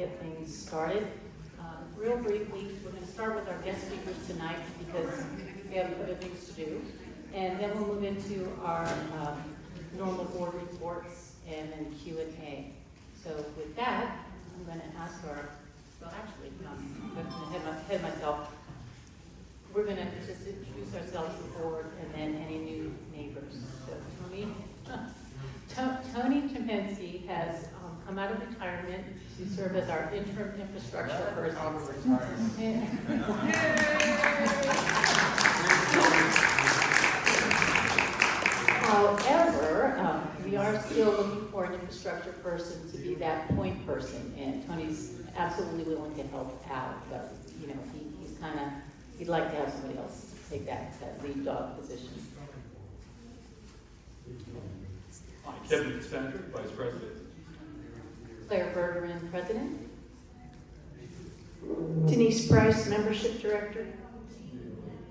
get things started. Real briefly, we're going to start with our guest speakers tonight because we have other things to do. And then we'll move into our normal board reports and then Q&A. So with that, I'm going to ask our, well actually, I'm going to head myself. We're going to just introduce ourselves to the board and then any new neighbors. So Tony Chemensky has come out of retirement to serve as our interim infrastructure person. However, we are still looking for an infrastructure person to be that point person, and Tony's absolutely willing to help out, but you know, he's kind of, he'd like to have somebody else take that lead dog position. Hi, Kevin Fitzpatrick, Vice President. Claire Bergeron, President. Denise Price, Membership Director.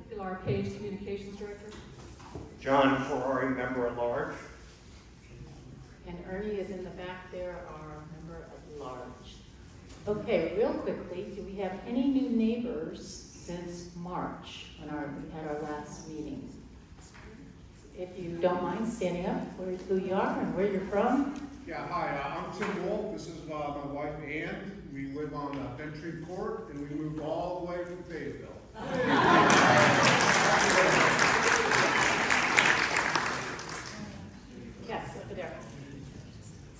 Pilar Page, Communications Director. John Ferrari, Member at Large. And Ernie is in the back there, our member at large. Okay, real quickly, do we have any new neighbors since March when we had our last meeting? If you don't mind standing up, who you are and where you're from. Yeah, hi, I'm Tim Wolf. This is my wife Ann. We live on Bentry Court, and we moved all the way from Fayetteville. Yes, over there.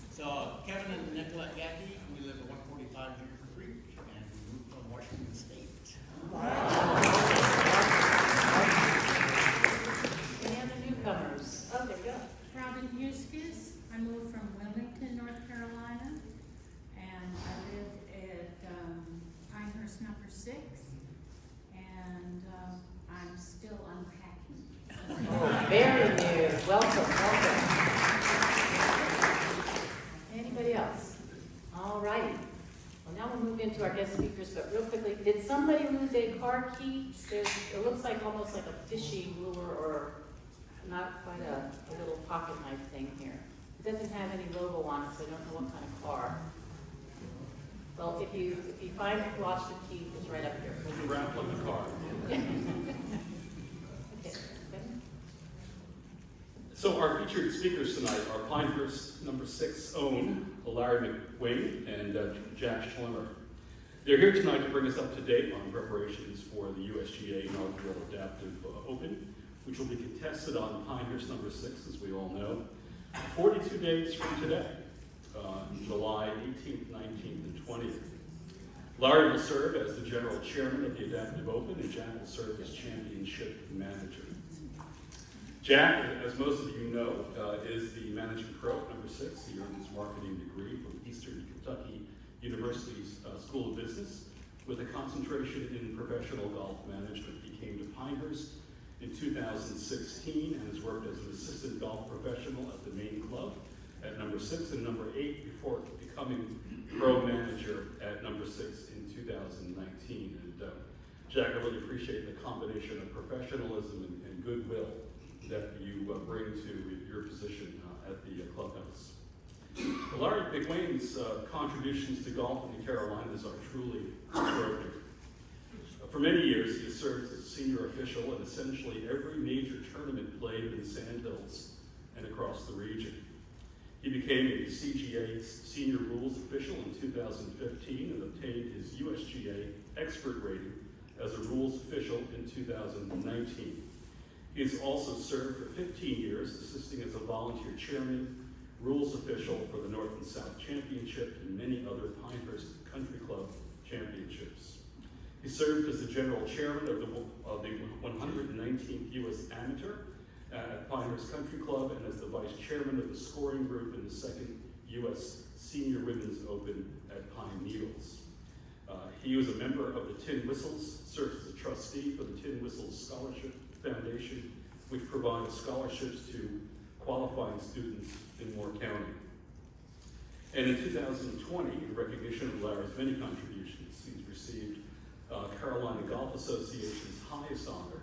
So Kevin and Nicolette Gaffey, we live at 145 Junior Creek, and we moved from Washington State. And the newcomers. Oh, there you go. Robin Huskis. I moved from Wilmington, North Carolina, and I live at Pinehurst number 6, and I'm still unpacking. Oh, very new. Welcome, welcome. Anybody else? All righty. Well, now we'll move into our guest speakers, but real quickly, did somebody lose a car key? It looks like almost like a fishing lure or not quite a little pocket knife thing here. It doesn't have any logo on it, so I don't know what kind of car. Well, if you find a lost your key, it's right up here. We'll be raffling the car. Okay. So our featured speakers tonight are Pinehurst number 6 own Larry McWing and Jack Schlemmer. They're here tonight to bring us up to date on preparations for the USGA inaugural Adaptive Open, which will be contested on Pinehurst number 6, as we all know, 42 days from today, July 18th, 19th, and 20th. Larry will serve as the general chairman of the Adaptive Open, and Jack will serve as championship manager. Jack, as most of you know, is the managing pro at number 6. He earned his marketing degree from Eastern Kentucky University's School of Business with a concentration in professional golf management. He came to Pinehurst in 2016 and has worked as an assistant golf professional at the main club at number 6 and number 8 before becoming pro manager at number 6 in 2019. And Jack, I really appreciate the combination of professionalism and goodwill that you bring to your position at the clubhouse. Larry McWing's contributions to golf in the Carolinas are truly extraordinary. For many years, he has served as a senior official in essentially every major tournament played in the Sandhills and across the region. He became a CGA senior rules official in 2015 and obtained his USGA expert rating as a rules official in 2019. He has also served for 15 years, assisting as a volunteer chairman, rules official for the North and South Championship and many other Pinehurst Country Club championships. He served as the general chairman of the 119th U.S. Amateur at Pinehurst Country Club and as the vice chairman of the scoring group in the 2nd U.S. Senior Women's Open at Pine Needles. He was a member of the Tin Whistles, serves as a trustee for the Tin Whistles Scholarship Foundation, which provides scholarships to qualifying students in Moore County. And in 2020, in recognition of Larry's many contributions, he's received Carolina Golf Association's highest honor,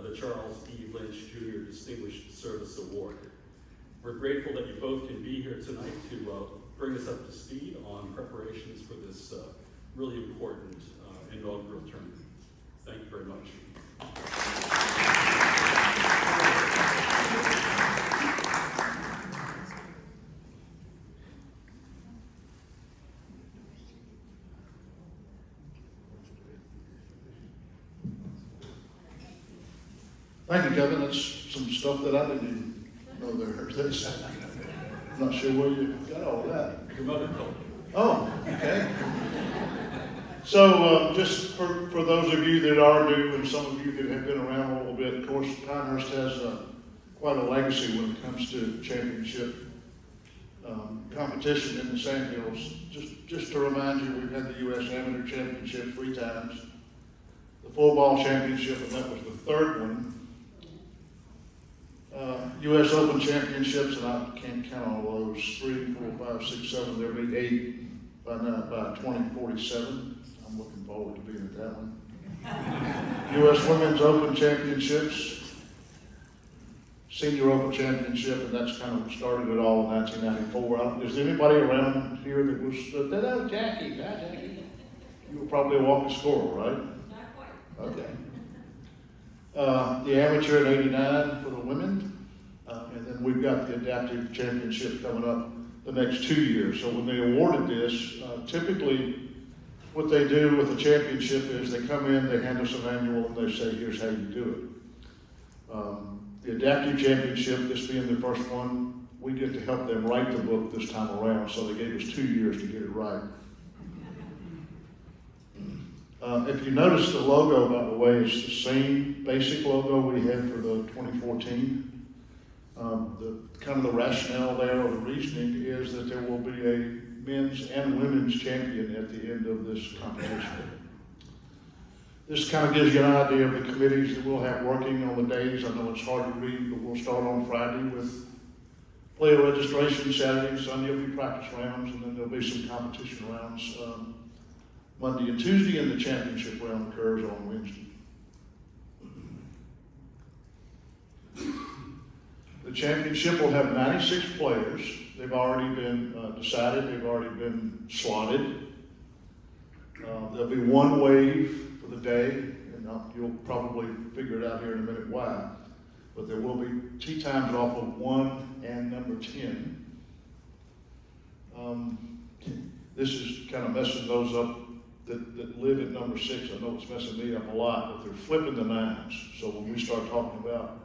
the Charles E. Lynch Jr. Distinguished Service Award. We're grateful that you both can be here tonight to bring us up to speed on preparations for this really important inaugural tournament. Thank you very much. Thank you, Kevin. That's some stuff that I didn't even know there. I'm not sure where you got all that. Your mother told me. Oh, okay. So just for those of you that are new and some of you that have been around a little bit, of course, Pinehurst has quite a legacy when it comes to championship competition in the Sandhills. Just to remind you, we've had the U.S. Amateur Championship 3 times, the football championship, and that was the 3rd one. U.S. Open Championships, and I can't count all those, 3, 4, 5, 6, 7, there'll be 8 by 2047. I'm looking forward to being at that one. U.S. Women's Open Championships, Senior Open Championship, and that's kind of started it all in 1994. Is there anybody around here that was, oh, Jackie, hi, Jackie. You were probably a walking scorer, right? Not quite. Okay. The amateur in '89 for the women, and then we've got the adaptive championship coming up the next 2 years. So when they awarded this, typically what they do with the championship is they come in, they hand us a manual, and they say, here's how you do it. The adaptive championship, this being the first one, we get to help them write the book this time around, so they gave us 2 years to get it right. If you notice the logo, by the way, is the same basic logo we had for the 2014. The rationale there, or the reasoning, is that there will be a men's and women's champion at the end of this competition. This kind of gives you an idea of the committees that we'll have working on the days. I know it's hard to read, but we'll start on Friday with player registration. Saturday and Sunday will be practice rounds, and then there'll be some competition rounds Monday and Tuesday, and the championship round occurs on Wednesday. The championship will have 96 players. They've already been decided, they've already been slotted. There'll be one wave for the day, and you'll probably figure it out here in a minute why. But there will be tee times off of 1 and number 10. This is kind of messing those up that live at number 6. I know it's messing me up a lot, but they're flipping the 9s. So when we start talking about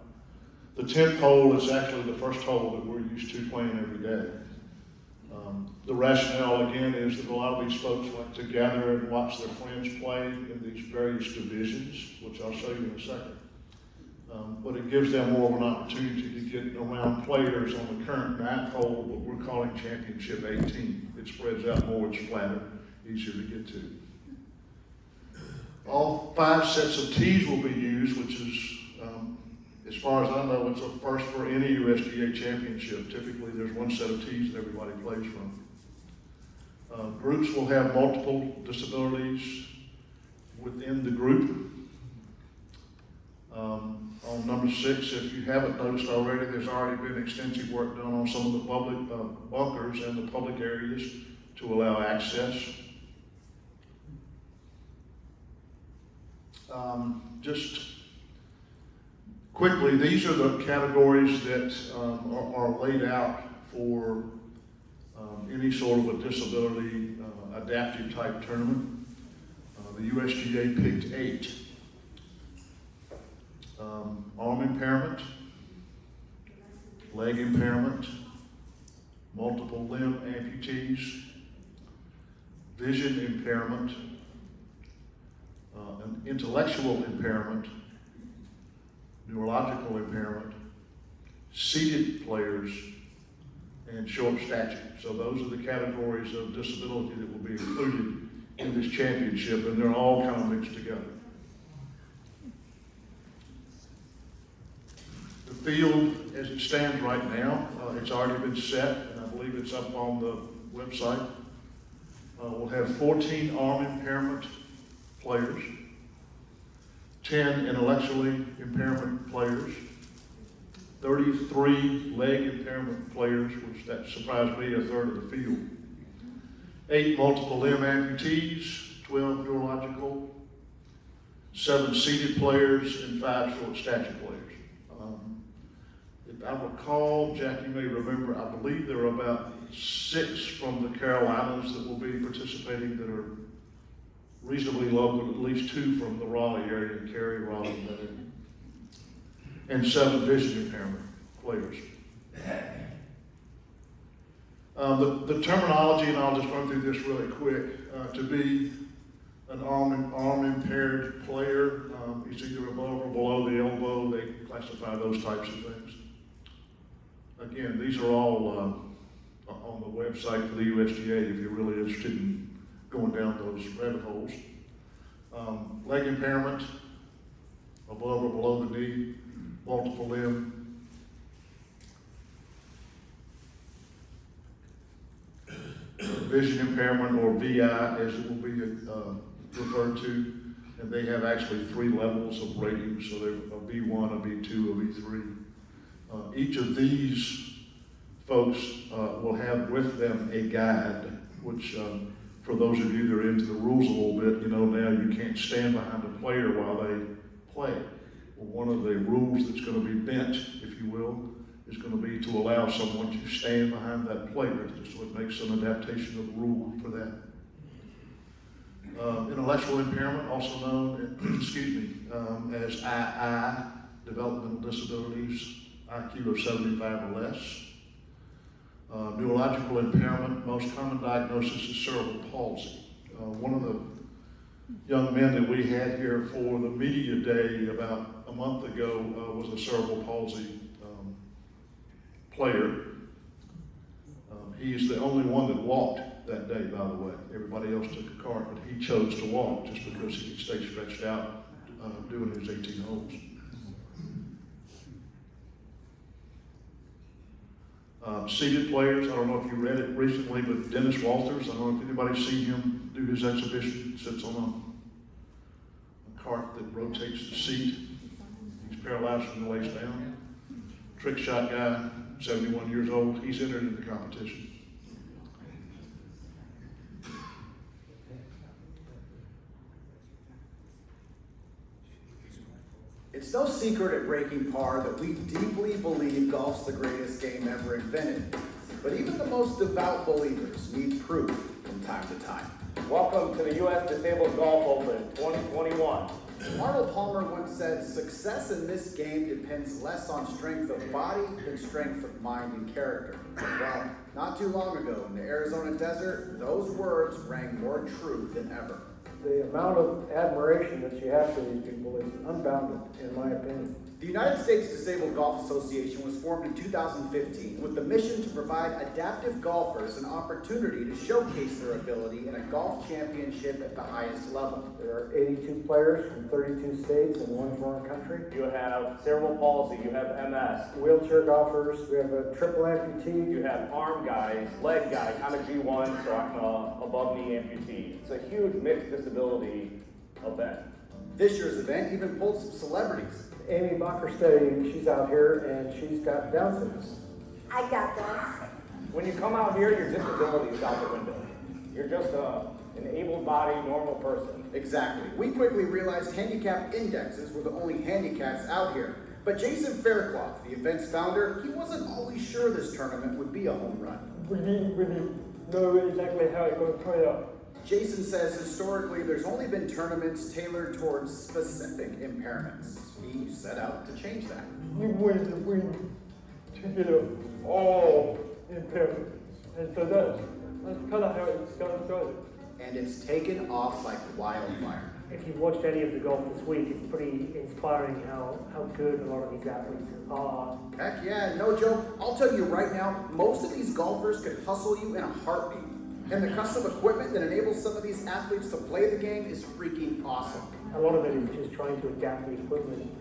the 10th hole, is actually the first hole that we're used to playing every day. The rationale, again, is that a lot of these folks like to gather and watch their friends play in these various divisions, which I'll show you in a second. But it gives them more of an opportunity to get around players on the current 9th hole, what we're calling Championship 18. It spreads out more, it's flatter, easier to get to. All 5 sets of tees will be used, which is, as far as I know, it's a first for any USGA championship. Typically, there's 1 set of tees that everybody plays from. Groups will have multiple disabilities within the group. On number 6, if you haven't noticed already, there's already been extensive work done on some of the public bunkers and the public areas to allow access. Just quickly, these are the categories that are laid out for any sort of a disability adaptive type tournament. The USGA picked 8. Arm impairment, leg impairment, multiple limb amputees, vision impairment, an intellectual impairment, neurological impairment, seated players, and short stature. So those are the categories of disability that will be included in this championship, and they're all kind of mixed together. The field, as it stands right now, it's already been set, and I believe it's up on the website. We'll have 14 arm impairment players, 10 intellectually impairment players, 33 leg impairment players, which that surprised me, 1/3 of the field, 8 multiple limb amputees, 12 neurological, 7 seated players, and 5 short stature players. If I recall, Jack, you may remember, I believe there are about 6 from the Carolinas that will be participating that are reasonably local, at least 2 from the Raleigh area, Cary, Raleigh, and 7 vision impairment players. The terminology, and I'll just run through this really quick, to be an arm impaired player, is either above or below the elbow. They classify those types of things. Again, these are all on the website for the USGA if you're really interested in going down those rabbit holes. Leg impairment, above or below the knee, multiple limb. Vision impairment, or VI as it will be referred to, and they have actually 3 levels of ratings, so there's a B1, a B2, a B3. Each of these folks will have with them a guide, which for those of you that are into the rules a little bit, you know now you can't stand behind a player while they play. Well, one of the rules that's going to be bent, if you will, is going to be to allow someone to stand behind that player, just so it makes an adaptation of the rule for that. Intellectual impairment, also known, as II, developmental disabilities, IQ of 75 or less. Neurological impairment, most common diagnosis is cerebral palsy. One of the young men that we had here for the media day about a month ago was a cerebral palsy player. He is the only one that walked that day, by the way. Everybody else took a cart, but he chose to walk just because he could stay stretched out doing his 18 holes. Seated players, I don't know if you read it recently, but Dennis Walters, I don't know if anybody's seen him do his exhibition, sits on a cart that rotates the seat. He's paralyzed from the waist down. Trick shot guy, 71 years old, he's entered in the competition. It's no secret at Breaking Par that we deeply believe golf's the greatest game ever invented. But even the most devout believers need proof from time to time. Welcome to the U.S. Disabled Golf Open 2021. Arnold Palmer once said, "Success in this game depends less on strength of body than strength of mind and character." Well, not too long ago in the Arizona desert, those words rang more true than ever. The amount of admiration that you have for these people is unbounded, in my opinion. The United States Disabled Golf Association was formed in 2015 with the mission to provide adaptive golfers an opportunity to showcase their ability in a golf championship at the highest level. There are 82 players from 32 states and 1 foreign country. You have cerebral palsy, you have MS, Wheelchair golfers, we have a triple amputee. you have arm guys, leg guys, I'm a G1, so I'm above knee amputee. It's a huge mixed disability event. This year's event even pulled some celebrities. Amy Bockersteady, she's out here and she's got Down syndrome. I got this. When you come out here, your disability is out the window. You're just an able-bodied, normal person. Exactly. We quickly realized handicap indexes were the only handicaps out here. But Jason Fairclough, the event's founder, he wasn't always sure this tournament would be a home run. We didn't really know exactly how it would play out. Jason says historically there's only been tournaments tailored towards specific impairments. He set out to change that. We wanted to win, all impairments. And so that's kind of how it got started. And it's taken off like wildfire. If you've watched any of the golf this week, it's pretty inspiring how good a lot of these athletes are. Heck yeah, no joke. I'll tell you right now, most of these golfers could hustle you in a heartbeat. And the custom equipment that enables some of these athletes to play the game is freaking awesome. A lot of it is just trying to adapt the equipment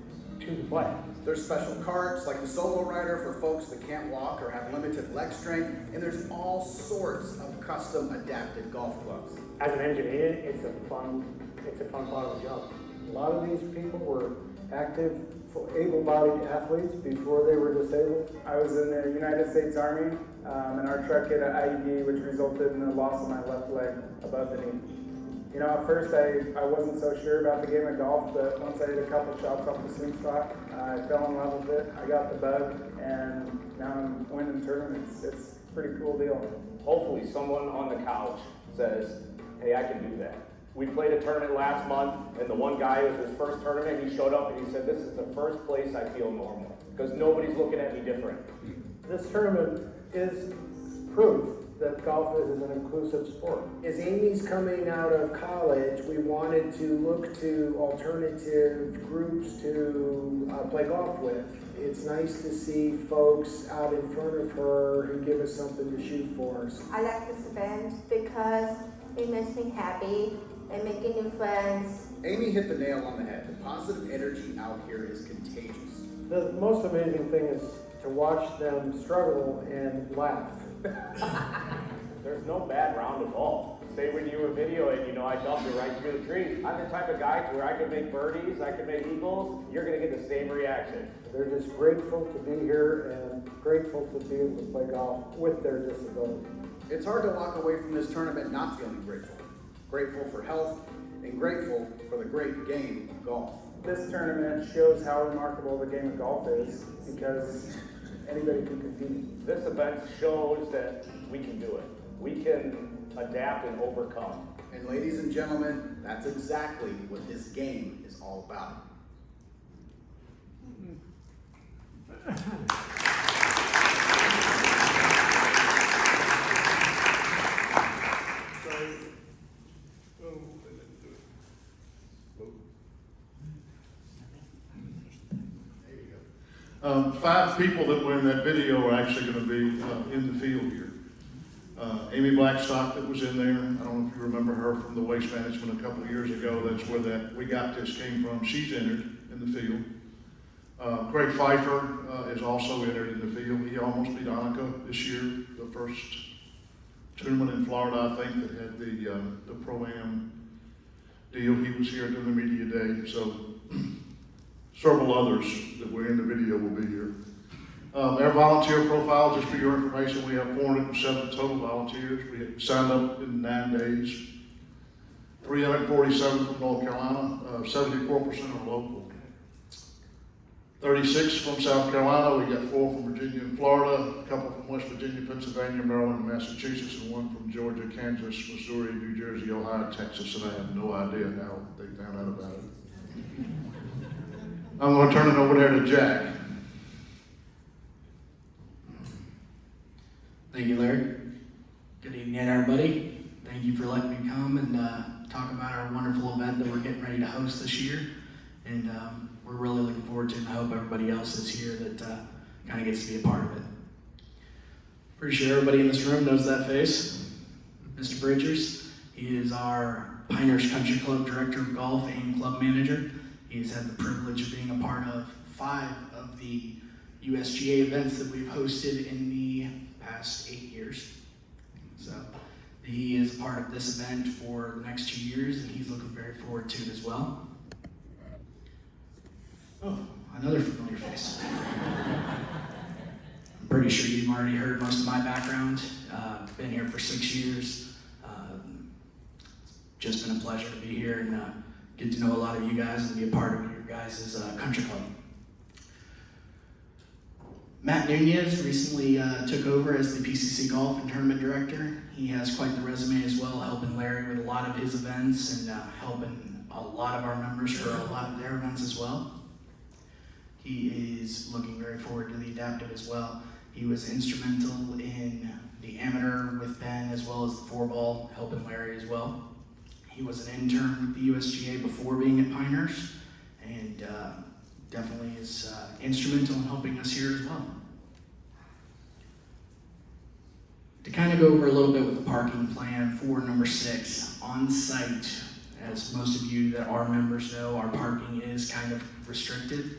to the player. There's special carts like the solo rider for folks that can't walk or have limited leg strength, and there's all sorts of custom adapted golf clubs. As an engineer, it's a fun part of the job. A lot of these people were active for able-bodied athletes before they were disabled. I was in the United States Army, and our truck hit an IED, which resulted in the loss of my left leg above the knee. You know, at first I wasn't so sure about the game of golf, but once I hit a couple shots off the swing spot, I fell in love with it. I got the bug, and now I'm winning tournaments. It's a pretty cool deal. Hopefully someone on the couch says, hey, I can do that. We played a tournament last month, and the one guy, it was his first tournament, he showed up and he said, this is the first place I feel normal, because nobody's looking at me different. This tournament is proof that golf is an inclusive sport. As Amy's coming out of college, we wanted to look to alternative groups to play golf with. It's nice to see folks out in front of her who give us something to shoot for. I like this event because it makes me happy and making new friends. Amy hit the nail on the head. The positive energy out here is contagious. The most amazing thing is to watch them struggle and laugh. There's no bad round of golf. Say when you were videoing, you know, I dumped it right through the tree. I'm the type of guy to where I could make birdies, I could make eagles, you're gonna get the same reaction. They're just grateful to be here and grateful to be able to play golf with their disability. It's hard to walk away from this tournament not feeling grateful. Grateful for health and grateful for the great game of golf. This tournament shows how remarkable the game of golf is because anybody can compete. This event shows that we can do it. We can adapt and overcome. And ladies and gentlemen, that's exactly what this game is all about. Five people that were in that video are actually going to be in the field here. Amy Blackstock that was in there, I don't know if you remember her from the Waste Management a couple of years ago, that's where that We Got This came from. She's entered in the field. Craig Pfeiffer is also entered in the field. He almost beat Annika this year, the first tournament in Florida, I think, that had the Pro-Am deal. He was here doing the media day, so several others that were in the video will be here. Our volunteer profile, just for your information, we have 407 total volunteers. We have signed up in 9 days. 347 from North Carolina, 74% are local. 36 from South Carolina, we got 4 from Virginia and Florida, a couple from West Virginia, Pennsylvania, Maryland, and Massachusetts, and 1 from Georgia, Kansas, Missouri, New Jersey, Ohio, Texas, and I have no idea how they found out about it. I'm going to turn it over there to Jack. Thank you, Larry. Good evening, everybody. Thank you for letting me come and talk about our wonderful event that we're getting ready to host this year. And we're really looking forward to it, and I hope everybody else is here that kind of gets to be a part of it. Pretty sure everybody in this room knows that face. Mr. Bridgers. He is our Pinehurst Country Club Director of Golf and Club Manager. He's had the privilege of being a part of 5 of the USGA events that we've hosted in the past 8 years. So he is a part of this event for the next 2 years, and he's looking very forward to it as well. Oh, another familiar face. I'm pretty sure you've already heard most of my background. Been here for 6 years. Just been a pleasure to be here and get to know a lot of you guys and be a part of your guys' country club. Matt Nunez recently took over as the PCC Golf and Tournament Director. He has quite the resume as well, helping Larry with a lot of his events and helping a lot of our members for a lot of their events as well. He is looking very forward to the adaptive as well. He was instrumental in the amateur with Ben as well as the 4-ball, helping Larry as well. He was an intern with the USGA before being at Pinehurst, and definitely is instrumental in helping us here as well. To kind of go over a little bit with the parking plan for number 6, on site, as most of you that are members know, our parking is kind of restricted.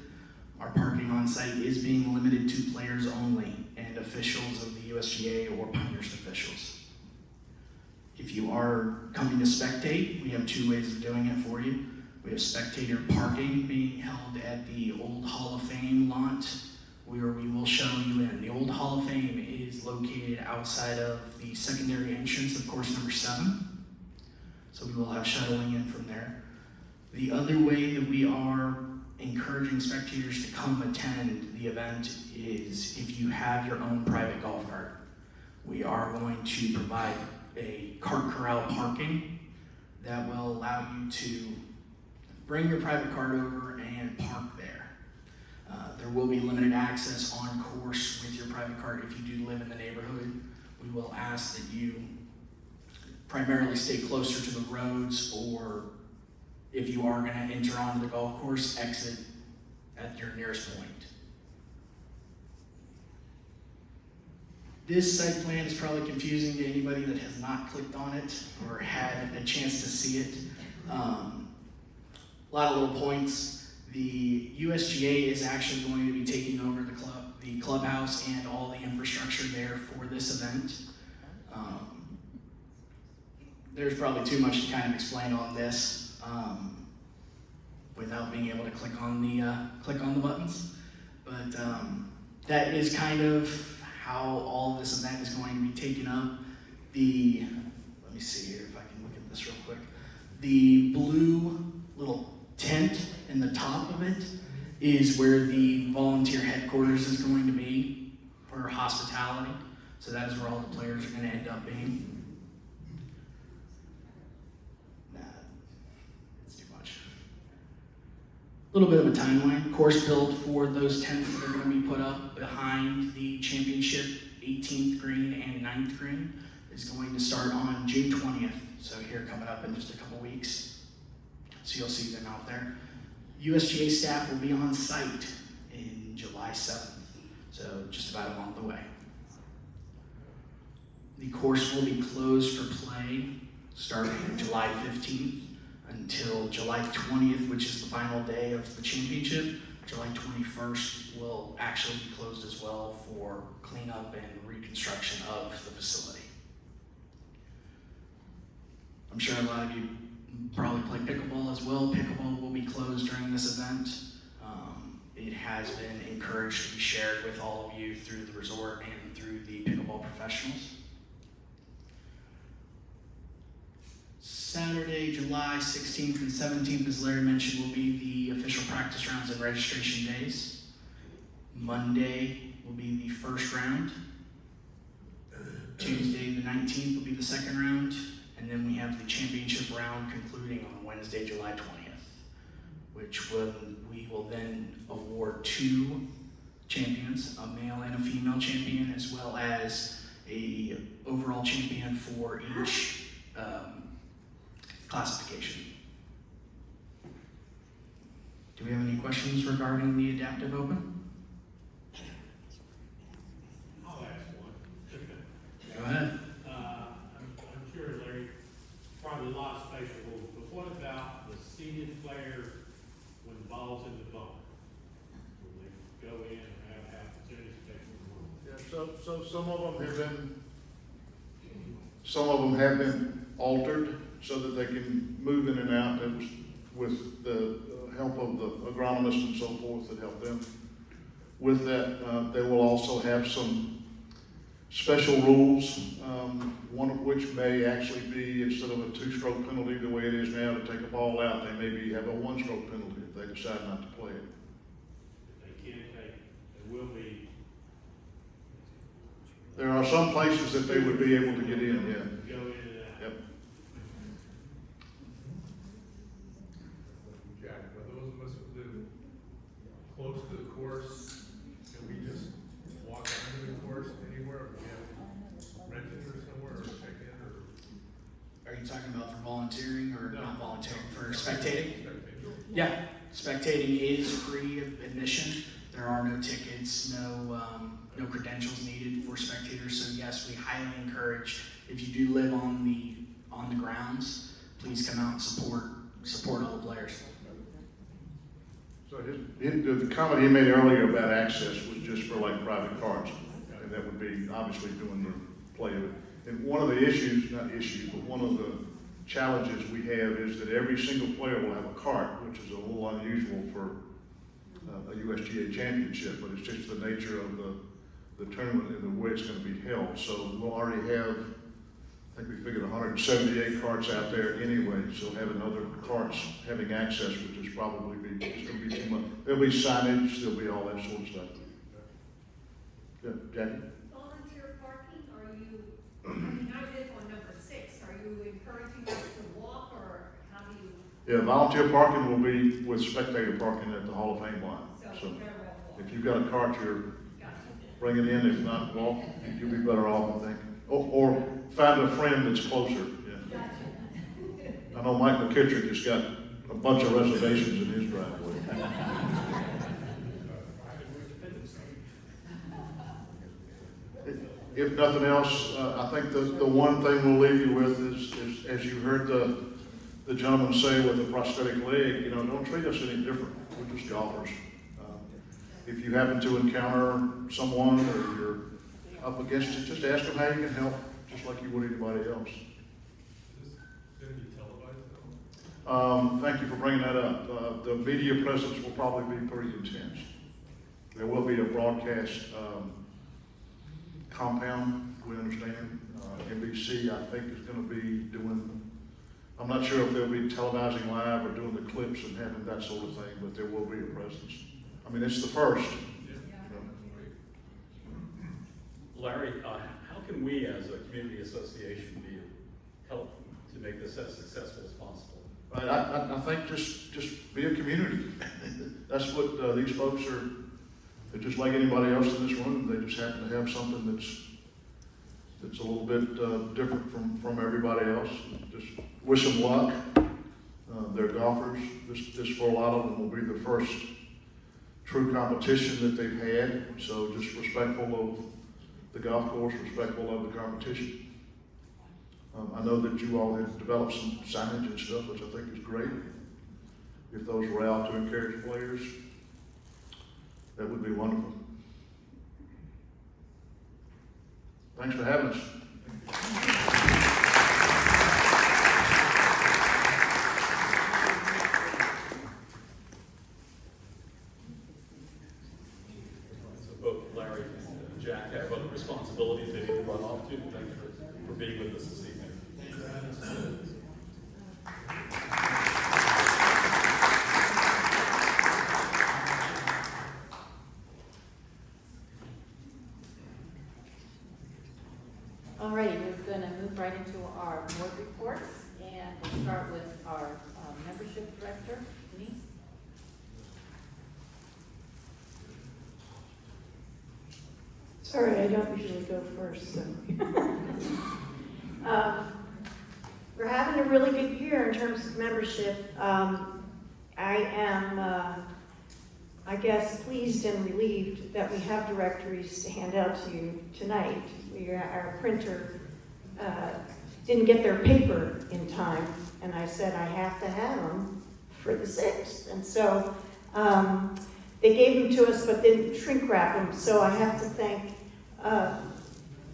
Our parking on site is being limited to players only and officials of the USGA or Pinehurst officials. If you are coming to spectate, we have 2 ways of doing it for you. We have spectator parking being held at the Old Hall of Fame lot, where we will show you in. The Old Hall of Fame is located outside of the secondary entrance of course number 7. So we will have shuttling in from there. The other way that we are encouraging spectators to come attend the event is if you have your own private golf cart. We are going to provide a cart corral parking that will allow you to bring your private cart over and park there. There will be limited access on course with your private cart if you do live in the neighborhood. We will ask that you primarily stay closer to the roads, or if you are going to enter onto the golf course, exit at your nearest point. This site plan is probably confusing to anybody that has not clicked on it or had a chance to see it. A lot of little points. The USGA is actually going to be taking over the clubhouse and all the infrastructure there for this event. There's probably too much to kind of explain on this without being able to click on the buttons. But that is kind of how all of this event is going to be taken up. Let me see here if I can look at this real quick. The blue little tent in the top of it is where the volunteer headquarters is going to be for hospitality. So that is where all the players are going to end up being. It's too much. A little bit of a timeline. Course build for those tents that are going to be put up behind the championship 18th green and 9th green is going to start on June 20th. So here coming up in just a couple weeks. So you'll see them out there. USGA staff will be on site in July 7th, so just about a month away. The course will be closed for play starting July 15th until July 20th, which is the final day of the championship. July 21st will actually be closed as well for cleanup and reconstruction of the facility. I'm sure a lot of you probably play pickleball as well. Pickleball will be closed during this event. It has been encouraged to be shared with all of you through the resort and through the pickleball professionals. Saturday, July 16th and 17th, as Larry mentioned, will be the official practice rounds and registration days. Monday will be the first round. Tuesday, the 19th, will be the second round. And then we have the championship round concluding on Wednesday, July 20th, which we will then award 2 champions, a male and a female champion, as well as a overall champion for each classification. Do we have any questions regarding the Adaptive Open? I'll ask one. Go ahead. I'm sure Larry, probably a lot of spatial rules, but what about the seated players when the ball's in the ball? Will they go in and have opportunity spatial rules? Yeah, so some of them have been altered so that they can move in and out. It was with the help of the agronomists and so forth that help them with that. They will also have some special rules, one of which may actually be, instead of a 2-stroke penalty the way it is now to take a ball out, they maybe have a 1-stroke penalty if they decide not to play it. They can't take, they will be. There are some places that they would be able to get in, yeah. Go in and out. Yep. Jack, for those of us who live close to the course, can we just walk under the course anywhere? If we have rented or somewhere, or check in, or? Are you talking about for volunteering or No. not volunteering? For spectating? Yeah, spectating is free of admission. There are no tickets, no credentials needed for spectators. So yes, we highly encourage, if you do live on the grounds, please come out and support all the players. So the comment he made earlier about access was just for like private cars, and that would be obviously doing the play of it. And one of the issues, not issues, but one of the challenges we have is that every single player will have a cart, which is a little unusual for a USGA championship, but it's just the nature of the tournament and the way it's going to be held. So we'll already have I think we figured 178 carts out there anyway, so having other carts having access would just probably be, it's gonna be too much. There'll be signage, there'll be all that sort of stuff. Good, Jackie? Volunteer parking, are you, I mean, I live on number 6, are you encouraging us to walk, or how do you? Yeah, volunteer parking will be with spectator parking at the Hall of Fame line. So very well walk. if you've got a cart, you're Gotcha. bring it in. If not, walk, you'll be better off, I think. Or find a friend that's closer, yeah. I know Mike McKittrick has got a bunch of reservations in his driveway. If nothing else, I think the one thing we'll leave you with is as you heard the gentleman say with the prosthetic leg, don't treat us any different. We're just golfers. If you happen to encounter someone or you're up against it, just ask them how you can help, just like you would anybody else. Is this going to be televised though? Thank you for bringing that up. The media presence will probably be pretty intense. There will be a broadcast compound, we understand. NBC, I think, is going to be doing, I'm not sure if they'll be televising live or doing the clips and having that sort of thing, but there will be a presence. I mean, it's the first. Larry, how can we as a community association be of help to make this as successful as possible? Right, I think just be a community. That's what these folks are. They're just like anybody else in this room. They just happen to have something that's a little bit different from everybody else. Just wish them luck. They're golfers. This for a lot of them will be the first true competition that they've had. So just respectful of the golf course, respectful of the competition. I know that you all have developed some signage and stuff, which I think is great. If those were out to encourage players, that would be wonderful. Thanks for having us. So both Larry and Jack have other responsibilities they need to run off to. Thank you for being with us this evening. All right, we're going to move right into our board reports, and we'll start with our membership director, Denise. Sorry, I don't usually go first, so. We're having a really good year in terms of membership. I am, I guess, pleased and relieved that we have directories to hand out to you tonight. Our printer didn't get their paper in time, and I said I have to have them for the 6th. And so they gave them to us, but didn't shrink wrap them. So I have to thank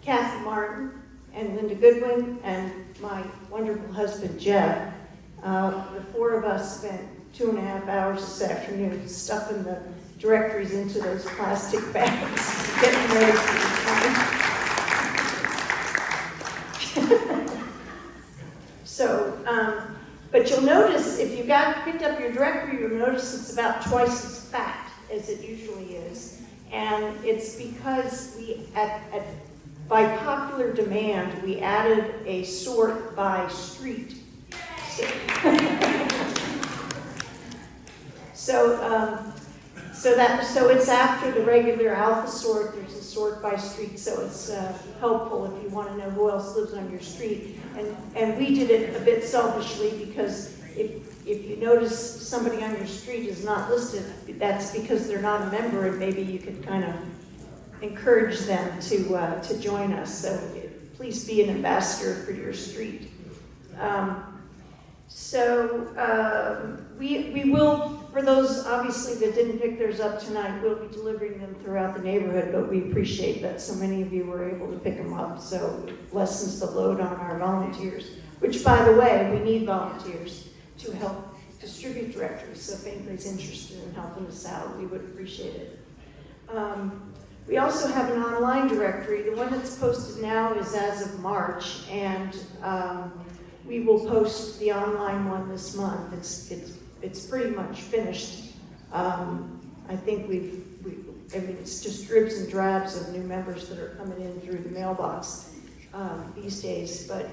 Kathy Martin and Linda Goodwin and my wonderful husband, Jeff. The 4 of us spent 2.5 hours this afternoon stuffing the directories into those plastic bags, getting ready for the time. So, but you'll notice if you picked up your directory, you'll notice it's about twice as fat as it usually is. And it's because by popular demand, we added a sort by street. So it's after the regular alpha sort. There's a sort by street, so it's helpful if you want to know who else lives on your street. And we did it a bit selfishly because if you notice somebody on your street is not listed, that's because they're not a member, and maybe you could kind of encourage them to join us. So please be an ambassador for your street. We will, for those obviously that didn't pick theirs up tonight, we'll be delivering them throughout the neighborhood, but we appreciate that so many of you were able to pick them up, so it lessens the load on our volunteers, which, by the way, we need volunteers to help distribute directories, so if anybody's interested in helping us out, we would appreciate it. We also have an online directory. The one that's posted now is as of March, and we will post the online one this month. It's pretty much finished. I think I mean, it's just dribs and drabs of new members that are coming in through the mailbox these days. But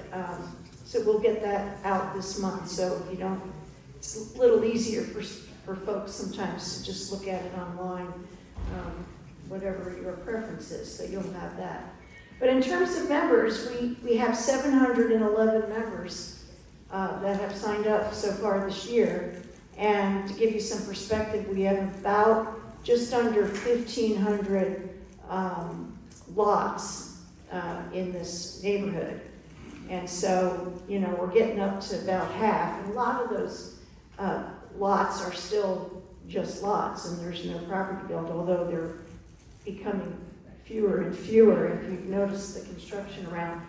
so we'll get that out this month. So if you don't, it's a little easier for folks sometimes to just look at it online, whatever your preference is. So you'll have that. But in terms of members, we have 711 members that have signed up so far this year. And to give you some perspective, we have about just under 1,500 lots in this neighborhood. And so, you know, we're getting up to about half. And a lot of those lots are still just lots, and there's no property built, although they're becoming fewer and fewer if you've noticed the construction around.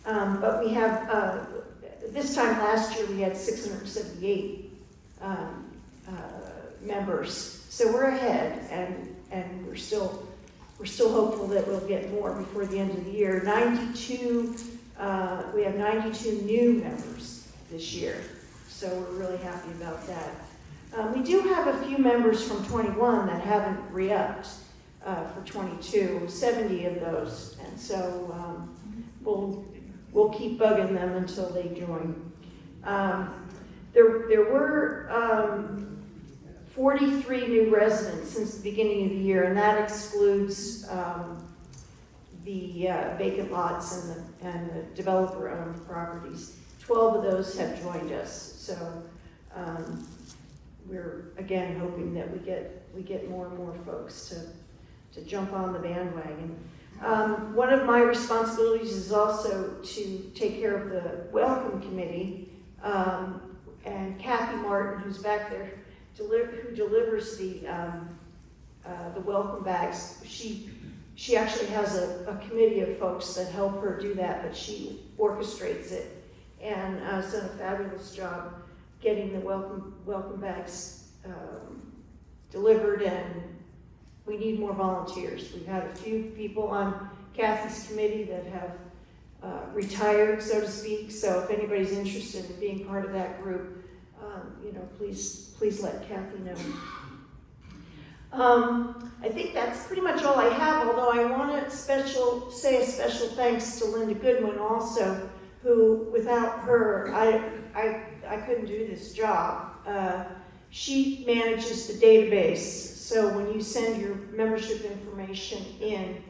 But we have, this time last year, we had 678 members. So we're ahead, and we're still hopeful that we'll get more before the end of the year. We have 92 new members this year, so we're really happy about that. We do have a few members from 21 that haven't re-upped for 22, 70 of those, and so we'll keep bugging them until they join. There were 43 new residents since the beginning of the year, and that excludes the vacant lots and the developer-owned properties. 12 of those have joined us, so we're again hoping that we get more and more folks to jump on the bandwagon. One of my responsibilities is also to take care of the Welcome Committee, and Kathy Martin, who's back there, who delivers the welcome bags. She actually has a committee of folks that help her do that, but she orchestrates it and has done a fabulous job getting the welcome bags delivered, and we need more volunteers. We've had a few people on Kathy's committee that have retired, so to speak, so if anybody's interested in being part of that group, you know, please let Kathy know. I think that's pretty much all I have, although I want to say a special thanks to Linda Goodwin also, who, without her, I couldn't do this job. She manages the database, so when you send your membership information in,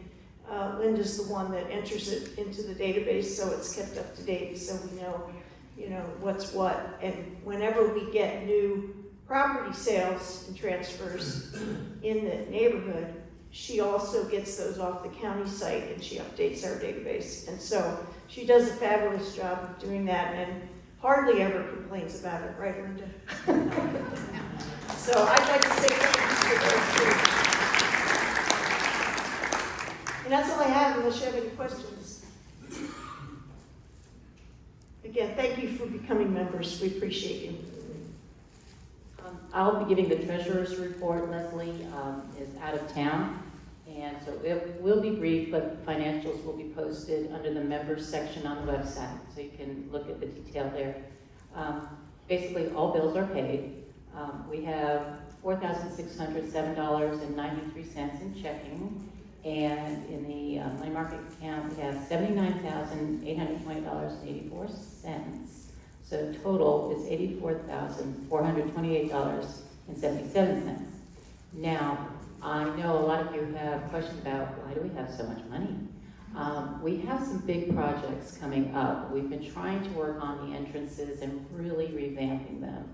Linda's the one that enters it into the database, so it's kept up to date, so we know, you know, what's what. And whenever we get new property sales and transfers in the neighborhood, she also gets those off the county site and she updates our database. And so she does a fabulous job of doing that and hardly ever complains about it, right, Linda? So I'd like to say thank you for those two. And that's all I have, unless you have any questions. Again, thank you for becoming members. We appreciate you. I'll be giving the treasurer's report. Leslie is out of town, and so it will be brief, but financials will be posted under the members section on the website, so you can look at the detail there. Basically, all bills are paid. We have $4,607.93 in checking, and in the money market account, we have $79,820.84. So total is $84,428.77. Now, I know a lot of you have questions about why do we have so much money? We have some big projects coming up. We've been trying to work on the entrances and really revamping them.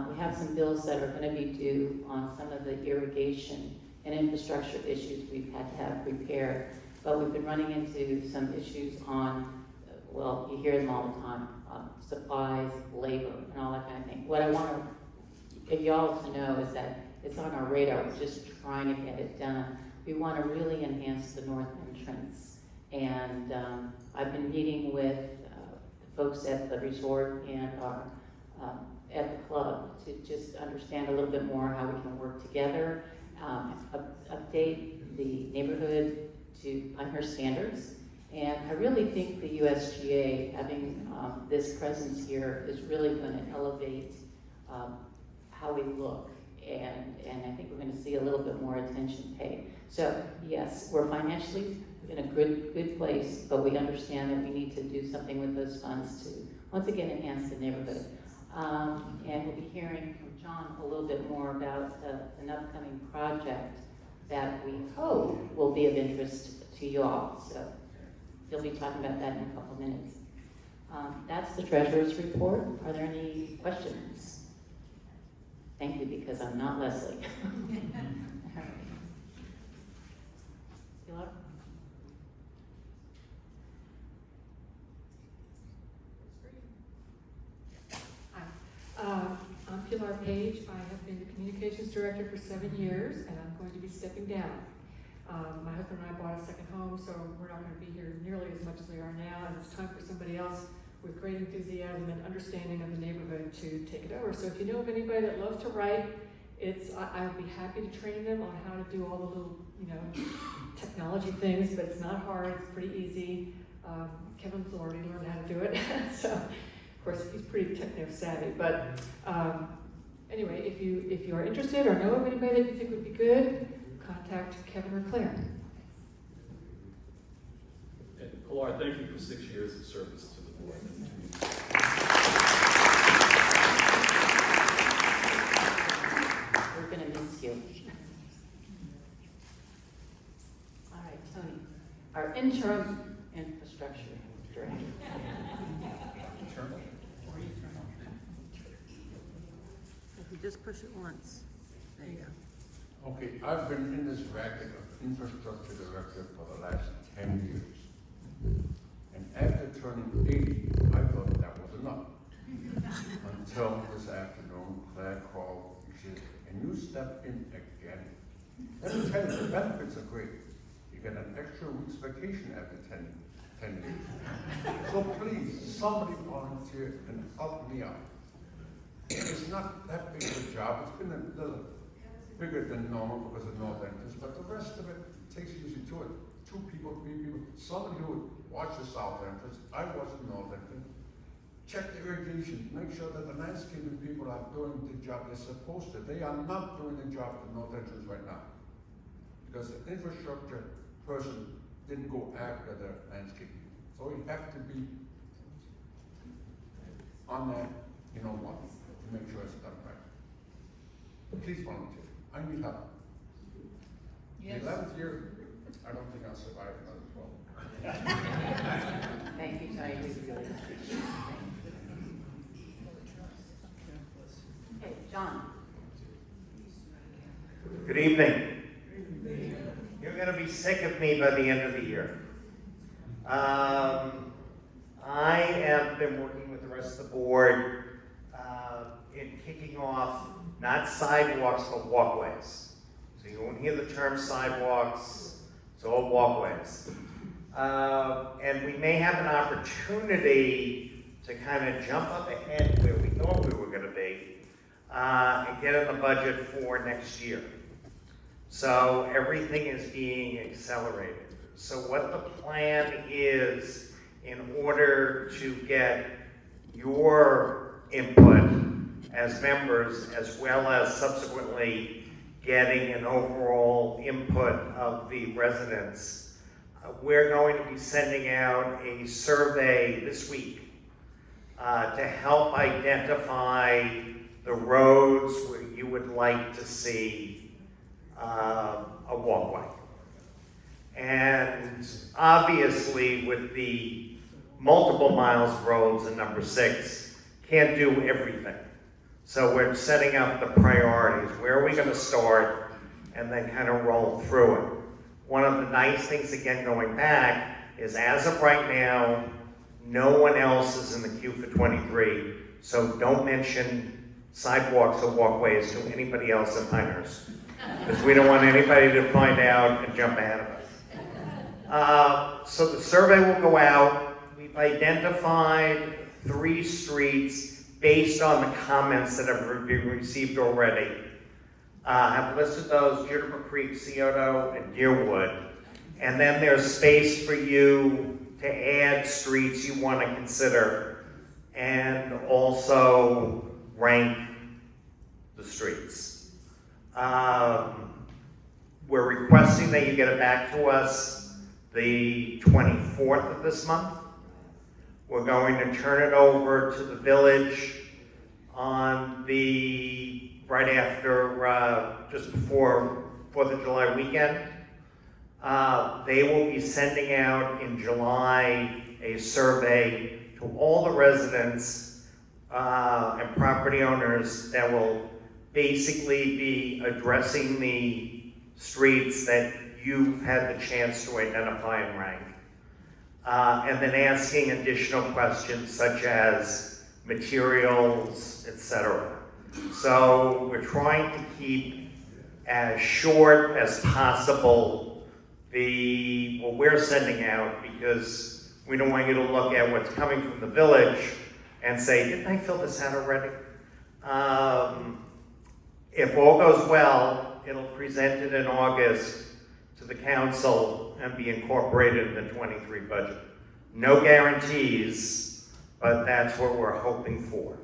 We have some bills that are going to be due on some of the irrigation and infrastructure issues we've had to have repaired. But we've been running into some issues on, well, you hear them all the time, supplies, labor, and all that kind of thing. What I want y'all to know is that it's on our radar. We're just trying to get it done. We want to really enhance the north entrance. And I've been meeting with folks at the resort and at the club to just understand a little bit more how we can work together, update the neighborhood to Pinehurst standards. And I really think the USGA, having this presence here, is really going to elevate how we look. And I think we're going to see a little bit more attention paid. So yes, we're financially in a good place, but we understand that we need to do something with those funds to, once again, enhance the neighborhood. And we'll be hearing from John a little bit more about an upcoming project that we hope will be of interest to you all. So he'll be talking about that in a couple minutes. That's the treasurer's report. Are there any questions? Thank you, because I'm not Leslie. All right. Pilar? I'm Pilar Page. I have been the communications director for 7 years, and I'm going to be stepping down. My husband and I bought a second home, so we're not going to be here nearly as much as we are now, and it's time for somebody else with great enthusiasm and understanding of the neighborhood to take it over. So if you know of anybody that loves to write, I would be happy to train them on how to do all the little, technology things, but it's not hard, it's pretty easy. Kevin's already learned how to do it, so of course he's pretty techno savvy. But anyway, if you are interested or know of anybody that you think would be good, contact Kevin or Claire. And Pilar, thank you for 6 years of service to the board. We're going to miss you. All right, Tony, our interim infrastructure director. If you just push it once, there you go. Okay, I've been in this racket of infrastructure director for the last 10 years. And after turning 80, I thought that was enough. Until this afternoon, Claire called, she said, "Can you step in again?" Let me tell you, the benefits are great. You get an extra week's vacation after 10 years. So please, somebody volunteer and help me out. It's not that big of a job. It's been a little bigger than normal because of North Entrance, but the rest of it takes usually 2 people, 3 people. Somebody who would watch the South Entrance. I watch the North Entrance. Check the irrigation. Make sure that the landscaping people are doing the job they're supposed to. They are not doing the job at the North Entrance right now because the infrastructure person didn't go after the landscaping. So we have to be on that, to make sure it's done right. Please volunteer. I need help. Yes. The 11th year, I don't think I'll survive another 12. Thank you, Tony. We really appreciate it. Okay, John. Good evening. You're going to be sick of me by the end of the year. I have been working with the rest of the board in kicking off not sidewalks but walkways. So you won't hear the term sidewalks, it's all walkways. And we may have an opportunity to kind of jump up ahead where we thought we were going to be and get in the budget for next year. So everything is being accelerated. So what the plan is in order to get your input as members, as well as subsequently getting an overall input of the residents, we're going to be sending out a survey this week to help identify the roads where you would like to see a walkway. And obviously with the multiple miles of roads in number 6, can't do everything. So we're setting up the priorities. Where are we going to start? And then kind of roll through it. One of the nice things, again, going back, is as of right now, no one else is in the queue for 23. So don't mention sidewalks or walkways to anybody else in Pinehurst. Because we don't want anybody to find out and jump ahead of us. So the survey will go out. We've identified 3 streets based on the comments that have been received already. have listed those, Juniper Creek, Scioto, and Deerwood. And then there's space for you to add streets you want to consider and also rank the streets. We're requesting that you get it back to us the 24th of this month. We're going to turn it over to the village on the, right after, just before 4th of July weekend. They will be sending out in July a survey to all the residents and property owners that will basically be addressing the streets that you've had the chance to identify and rank. And then asking additional questions such as materials, etc. So we're trying to keep as short as possible what we're sending out, because we don't want you to look at what's coming from the village and say, didn't I fill this out already? If all goes well, it'll present it in August to the council and be incorporated in the 23 budget. No guarantees, but that's what we're hoping for.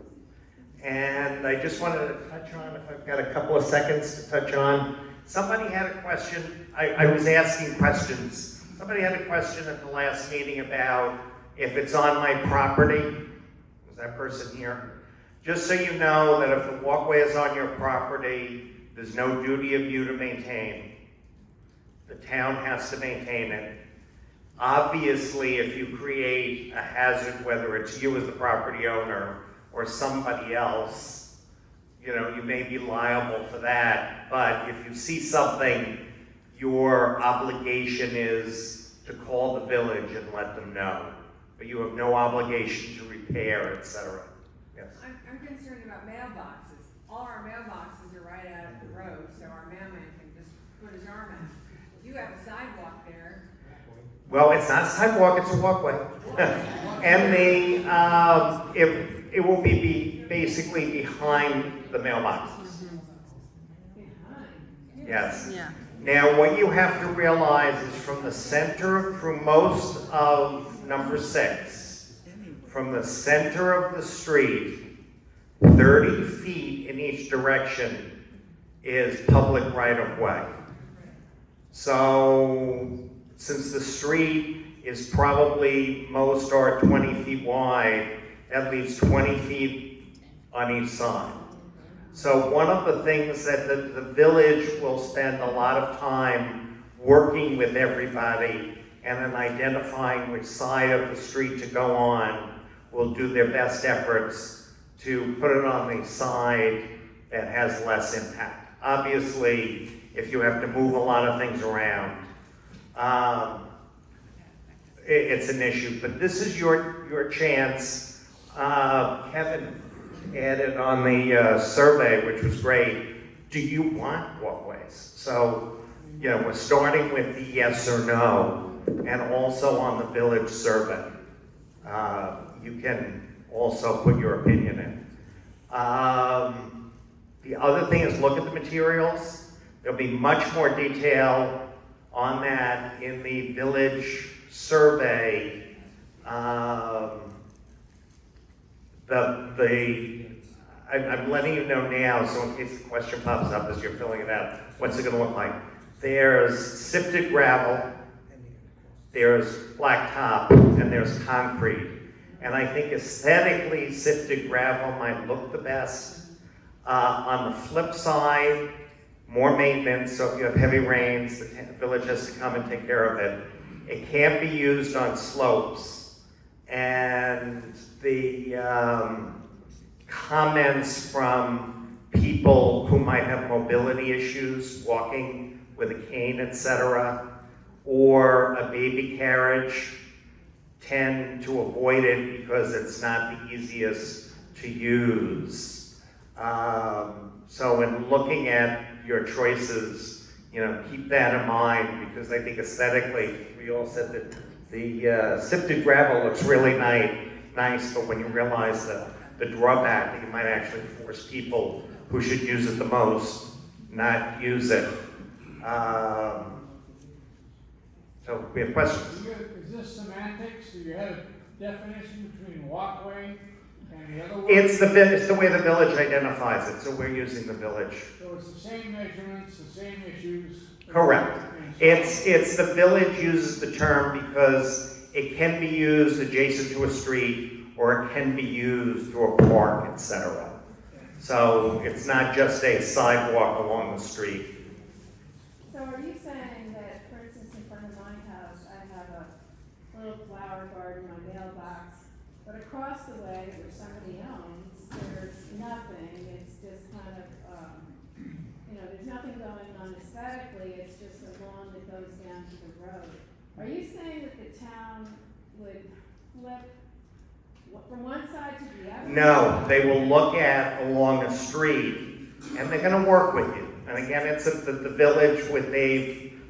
And I just wanted to touch on, if I've got a couple of seconds to touch on, somebody had a question. I was asking questions. Somebody had a question at the last meeting about if it's on my property. Was that person here? Just so you know that if the walkway is on your property, there's no duty of you to maintain. The town has to maintain it. Obviously, if you create a hazard, whether it's you as the property owner or somebody else, you know, you may be liable for that. But if you see something, your obligation is to call the village and let them know. But you have no obligation to repair, etc. Yes. I'm concerned about mailboxes. All our mailboxes are right out of the road, so our mailman can just put his arm out. If you have a sidewalk there. Well, it's not a sidewalk, it's a walkway. And it will be basically behind the mailboxes. Yes. Yeah. Now, what you have to realize is from the center, through most of number 6, from the center of the street, 30 feet in each direction is public right-of-way. So, since the street is probably most are 20 feet wide, that leaves 20 feet on each side. So one of the things that the village will spend a lot of time working with everybody and then identifying which side of the street to go on, will do their best efforts to put it on the side that has less impact. Obviously, if you have to move a lot of things around, it's an issue, but this is your chance. Kevin added on the survey, which was great, do you want walkways? So, you know, we're starting with the yes or no, and also on the village survey. You can also put your opinion in. The other thing is look at the materials. There'll be much more detail on that in the village survey. I'm letting you know now, so in case the question pops up as you're filling it out, what's it gonna look like? There's sifted gravel, there's blacktop, and there's concrete. And I think aesthetically, sifted gravel might look the best. On the flip side, more maintenance, so if you have heavy rains, the village has to come and take care of it. It can't be used on slopes. And the comments from people who might have mobility issues, walking with a cane, etc., or a baby carriage, tend to avoid it because it's not the easiest to use. So in looking at your choices, you know, keep that in mind, because I think aesthetically, we all said that the sifted gravel looks really nice, but when you realize the drawback that you might actually force people who should use it the most not use it. So we have questions. Is this semantics? Do you have a definition between walkway and the other word? It's the way the village identifies it, so we're using the village. So it's the same measurements, the same issues? Correct. It's the village uses the term because it can be used adjacent to a street or it can be used through a park, etc. So it's not just a sidewalk along the street. So are you saying that, for instance, in front of my house, I have a little flower garden, my mailbox, but across the way where somebody owns, there's nothing, it's just kind of, there's nothing going on aesthetically, it's just a lawn that goes down to the road. Are you saying that the town would flip from one side to the other? No, they will look at along a street and they're going to work with you. And again, it's the village,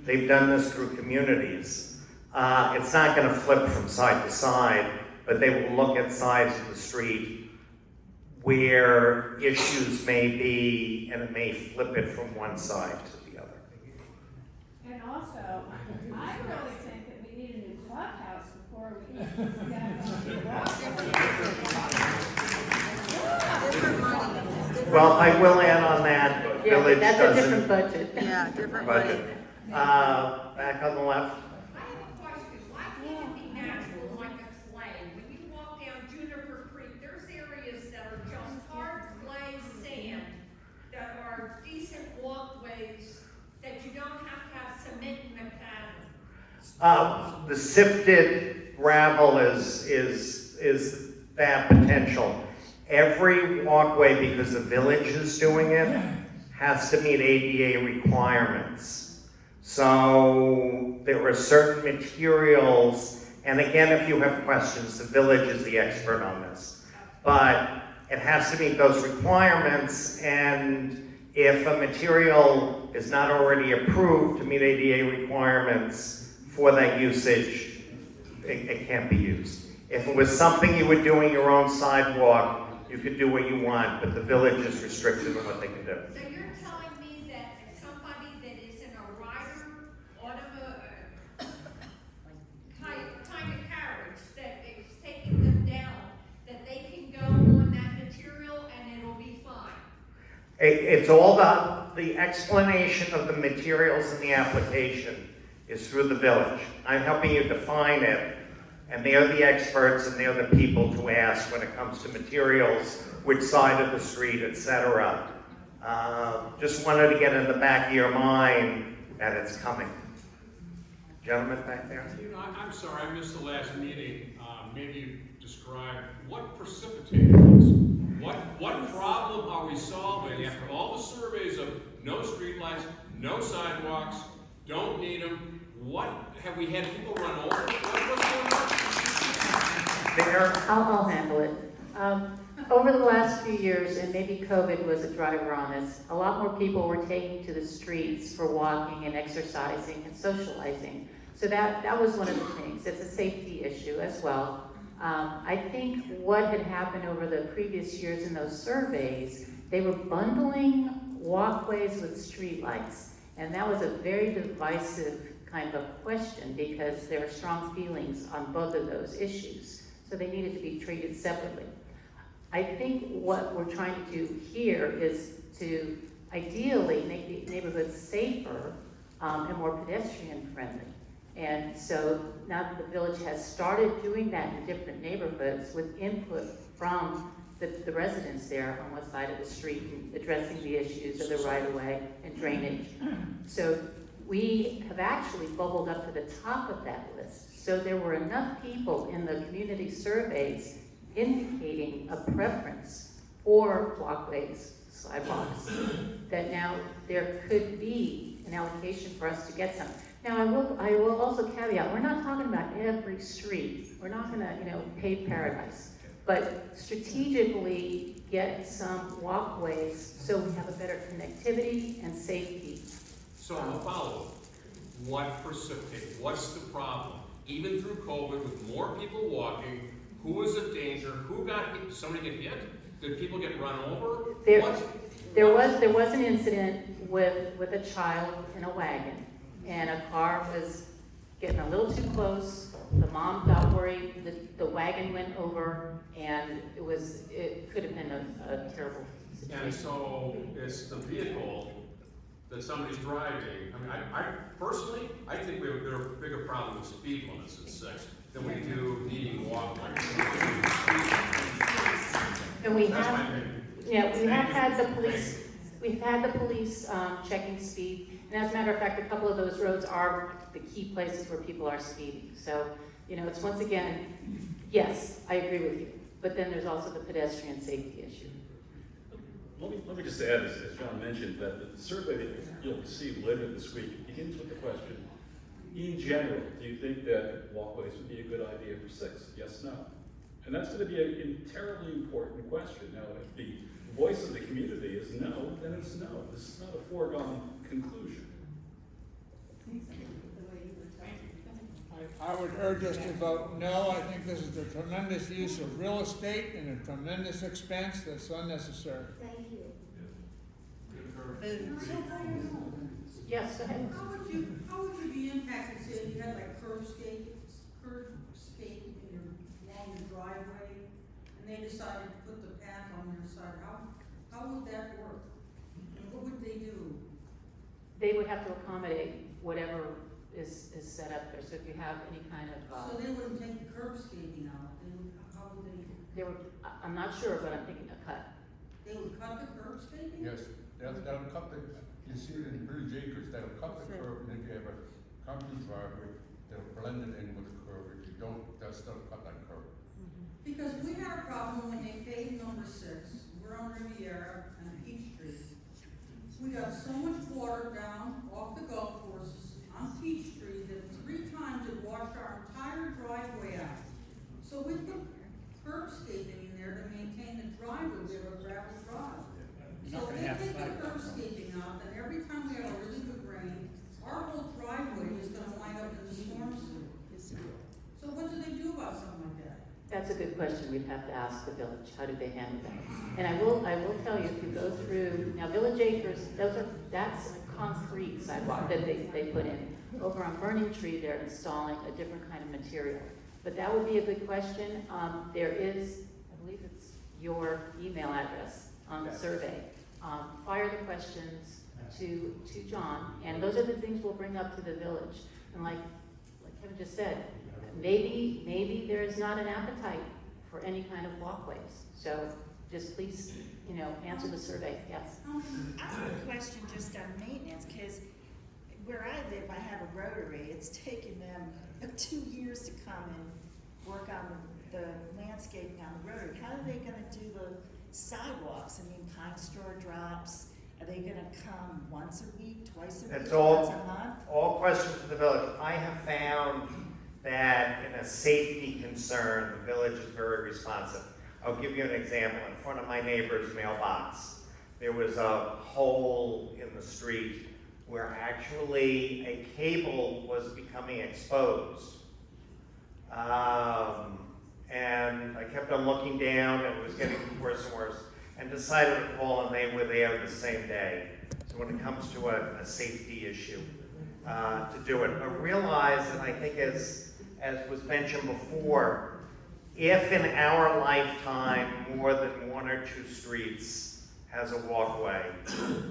they've done this through communities. It's not going to flip from side to side, but they will look at sides of the street where issues may be, and it may flip it from one side to the other. And also, I really think that we need a new clubhouse before we Well, I will add on that, Yeah, village that's doesn't. a different budget. Yeah, different budget. Back on the left. I have a question. Why can't it be natural like a clay? When you walk down Juniper Creek, there's areas that are just hard clay sand that are decent walkways that you don't have to have cement in the pattern. The sifted gravel is that potential. Every walkway, because the village is doing it, has to meet ADA requirements. So there are certain materials, and again, if you have questions, the village is the expert on this. But it has to meet those requirements, and if a material is not already approved to meet ADA requirements for that usage, it can't be used. If it was something you were doing your own sidewalk, you could do what you want, but the village is restricted on what they can do. So you're telling me that if somebody that is in a rider kind of carriage that is taking them down, that they can go on that material and it'll be fine? It's all the explanation of the materials in the application is through the village. I'm helping you define it, and they're the experts and they're the people to ask when it comes to materials, which side of the street, etc. Just wanted to get in the back of your mind that it's coming. Gentleman back there. You know, I'm sorry, I missed the last meeting. Maybe you describe what precipitated this. What problem are we solving after all the surveys of no streetlights, no sidewalks, don't need them? What have we had people run over? What's going on? I'll handle it. Over the last few years, and maybe COVID was a driver on this, a lot more people were taking to the streets for walking and exercising and socializing. So that was one of the things. It's a safety issue as well. I think what had happened over the previous years in those surveys, they were bundling walkways with streetlights. And that was a very divisive kind of question because there are strong feelings on both of those issues. So they needed to be treated separately. I think what we're trying to do here is to ideally make the neighborhoods safer and more pedestrian friendly. And so now that the village has started doing that in different neighborhoods with input from the residents there on what side of the street and addressing the issues of the right-of-way and drainage. So we have actually bubbled up to the top of that list. So there were enough people in the community surveys indicating a preference for walkways, sidewalks, that now there could be an allocation for us to get some. Now I will also caveat, we're not talking about every street. We're not gonna, pave paradise, but strategically get some walkways so we have a better connectivity and safety. So a follow-up. What precipitated? What's the problem? Even through COVID, with more people walking, who was in danger? Who got hit? Did somebody get hit? Did people get run over? There was an incident with a child in a wagon, and a car was getting a little too close. The mom got worried, the wagon went over, and it could have been a terrible situation. And so it's the vehicle that somebody's driving. I mean, I personally, I think there are a bigger problem with speed limits in 6 than we do needing walkways. And we That's my have, opinion. yeah, we have had the police, we've had the police checking speed. And as a matter of fact, a couple of those roads are the key places where people are speeding. So, it's once again, yes, I agree with you. But then there's also the pedestrian safety issue. Let me just add, as John mentioned, that the survey that you'll receive later this week begins with the question, in general, do you think that walkways would be a good idea for 6? Yes, no. And that's going to be a terribly important question. Now, if the voice of the community is no, then it's no. This is not a foregone conclusion. I would urge us to vote no. I think this is a tremendous use of real estate and a tremendous expense that's unnecessary. Thank you. Yes, go ahead. How would you be impacted, say you had like curbscape along your driveway, and they decided to put the path on their side? How would that work? And what would they do? They would have to accommodate whatever is set up there. So if you have any kind of, So they wouldn't take the curbscaping out, how would they? I'm not sure, but I'm thinking a cut. They would cut the curbscaping? Yes, they'll cut you see it in Village Acres, they'll cut the curb, and if you have a concrete driveway, they'll blend it in with the curb. If you don't, they'll still cut that curb. Because we had a problem when they paved number 6, we're on Riviera and Peachtree. We got so much water down off the golf courses on Peachtree that 3 times it washed our entire driveway out. So we put curbscaping in there to maintain the driveway, we have a gravel drive. So if they take the curbscaping out, then every time we have a really good rain, our whole driveway is gonna wind up in the storm sewer. So what do they do about something like that? That's a good question. We'd have to ask the village. How do they handle that? And I will tell you, if you go through, now Village Acres, that's a concrete sidewalk that they put in. Over on Burning Tree, they're installing a different kind of material. But that would be a good question. There is, I believe it's your email address on the survey. Fire the questions to John, and those are the things we'll bring up to the village. And like Kevin just said, maybe there is not an appetite for any kind of walkways. So just please, answer the survey. Yes. I have a question just on maintenance, because where I live, I have a rotary. It's taken them 2 years to come and work on the landscaping on the rotary. How are they gonna do the sidewalks? I mean, pine straw drops, are they gonna come once a week, twice a week, It's once a month? all questions for the village. I have found that in a safety concern, the village is very responsive. I'll give you an example. In front of my neighbor's mailbox, there was a hole in the street where actually a cable was becoming exposed. And I kept on looking down, and it was getting worse and worse, and decided to call, and they were there the same day. So when it comes to a safety issue, to do it. But realize, and I think as was mentioned before, if in our lifetime more than 1 or 2 streets has a walkway,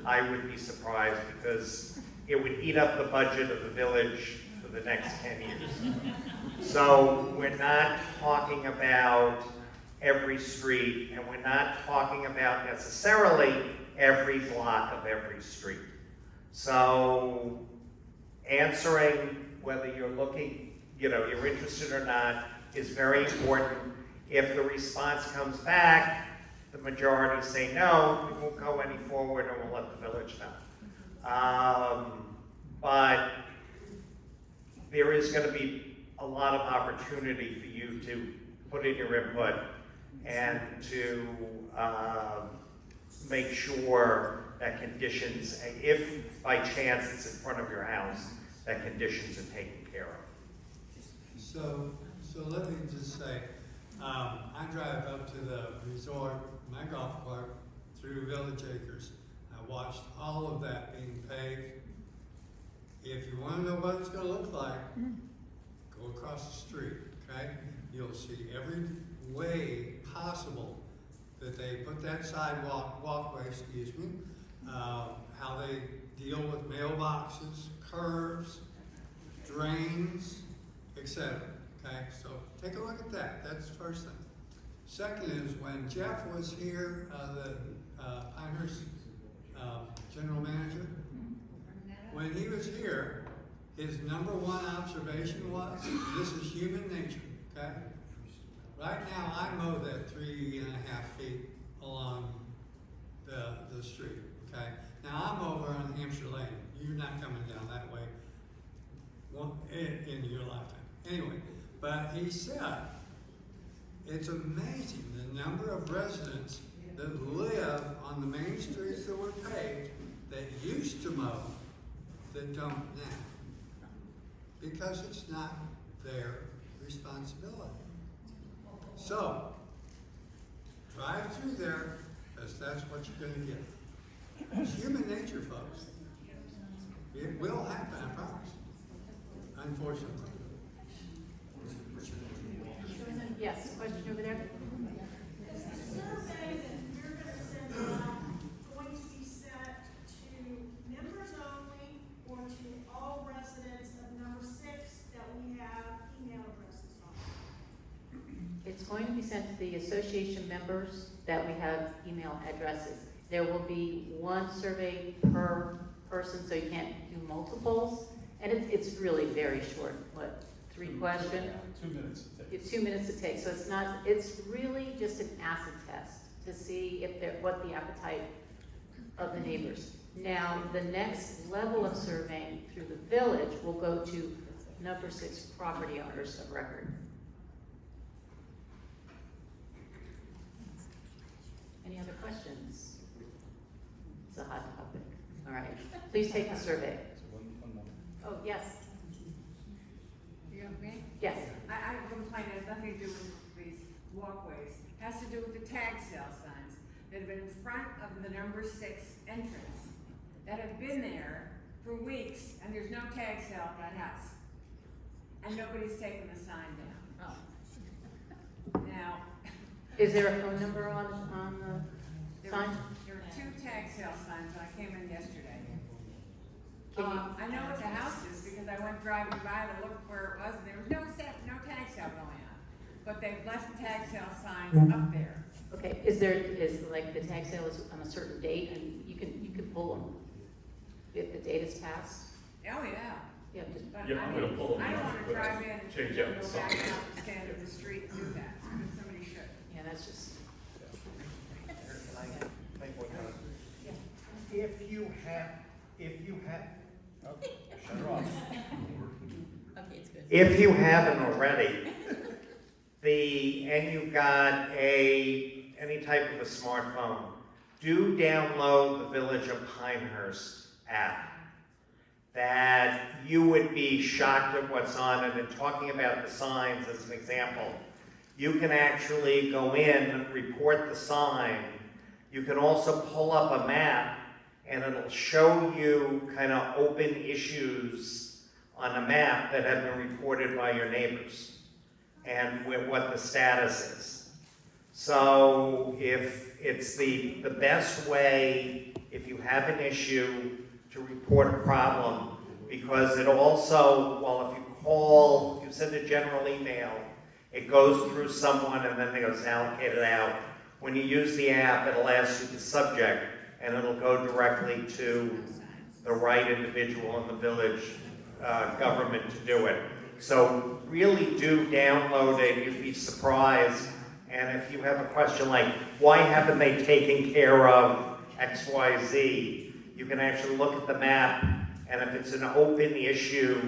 I would be surprised, because it would eat up the budget of the village for the next 10 years. So we're not talking about every street, and we're not talking about necessarily every block of every street. So answering whether you're looking, you're interested or not is very important. If the response comes back, the majority say no, we won't go any forward, and we'll let the village know. But there is going to be a lot of opportunity for you to put in your input and to make sure that conditions, if by chance it's in front of your house, that conditions are taken care of. So let me just say, I drive up to the resort, my golf cart, through Village Acres. watched all of that being paved. If you wanna know what it's gonna look like, go across the street, okay? You'll see every way possible that they put that walkway, how they deal with mailboxes, curves, drains, etc. Okay, so take a look at that. That's the first thing. Second is when Jeff was here, the Pinehurst general manager, when he was here, his number one observation was, this is human nature, okay? Right now, I mow that 3.5 feet along the street, okay? Now, I'm over on Hampshire Lane. You're not coming down that way in your lifetime. Anyway, but he said, it's amazing the number of residents that live on the main streets that were paved that used to mow that don't now. Because it's not their responsibility. So, drive through there, because that's what you're going to get. It's human nature, folks. It will happen, I promise. Unfortunately. Yes, question over there? Is the survey that you're going to send out going to be sent to members only or to all residents of number 6 that we have email addresses on? It's going to be sent to the association members that we have email addresses. There will be one survey per person, so you can't do multiples. And it's really very short, what, 3 questions? 2 minutes to take. It's 2 minutes to take, so it's really just an acid test to see what the appetite of the neighbors. Now, the next level of surveying through the village will go to number 6 property owners of record. Any other questions? It's a hot topic. All right, please take the survey. One more. Oh, yes. You know me? Yes. I have a complaint, it has nothing to do with these walkways. It has to do with the tag sale signs that have been in front of the number 6 entrance, that have been there for weeks, and there's no tag sale at that house. And nobody's taken the sign down. Oh. Now. Is there a phone number on the sign? There were 2 tag sale signs when I came in yesterday. I know what the house is because I went driving by to look where it was, and there was no tag sale going on. But they've left the tag sale signs up there. Okay, is like the tag sale is on a certain date, and you can pull them if the date is passed? Oh, yeah. Yeah, just, But Yeah, I'm gonna pull them I don't off, want to but drive in and change go out the back sign. out and stand in the street and do that. Somebody should. yeah, that's just, If you haven't already, and you've got any type of a smartphone, do download the Village of Pinehurst app. That you would be shocked at what's on it. And talking about the signs as an example, you can actually go in and report the sign. You can also pull up a map and it'll show you kind of open issues on a map that have been reported by your neighbors and what the status is. So if it's the best way, if you have an issue, to report a problem, because it also, well, if you send a general email, it goes through someone and then it goes allocated out. When you use the app, it'll ask you the subject and it'll go directly to the right individual in the village government to do it. So really do download it, you'd be surprised. And if you have a question like, why haven't they taken care of X, Y, Z? You can actually look at the map, and if it's an open issue